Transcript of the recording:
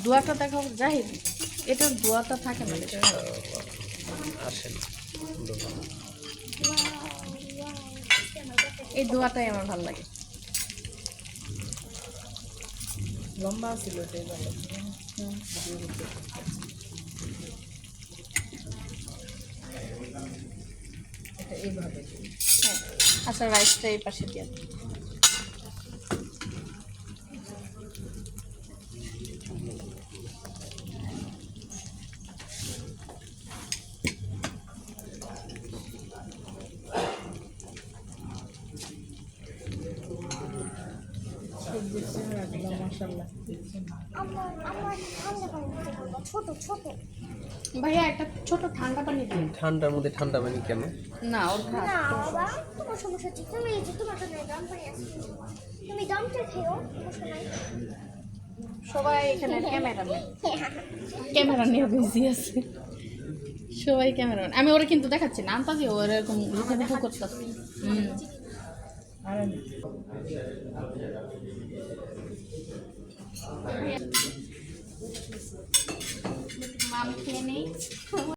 দোয়াটা দেখাও জাহিদ, এটার দোয়াটা থাকে না আসেন এই দোয়াটাই আমার ভালো লাগে। লম্বা ছিল এটাই ভালো। এটা এইভাবে হ্যাঁ, আচ্ছা রাইসটা এই পাশে দিয়ে সবজির চেহারাগুলো মাশাআল্লাহ। ছোট ছোট ভাইয়া একটা ছোট ঠান্ডা পানি দিন। ঠান্ডার মধ্যে ঠান্ডা পানি কেন? না ওর ভাত না বাবা, তোমার সমস্যা হচ্ছে তুমি এই যে তোমার জন্য দাম পাই আছে, তুমি দামটা খেও, সমস্যা নাই। সবাই এখানে ক্যামেরা নিয়ে বিজি আছে, সবাই ক্যামেরাম্যান। আমি ওরা কিন্তু দেখাচ্ছি না, আনতাজি ও এরকম লুকে লুকে করতেছে। আর মাম খেয়ে নেই।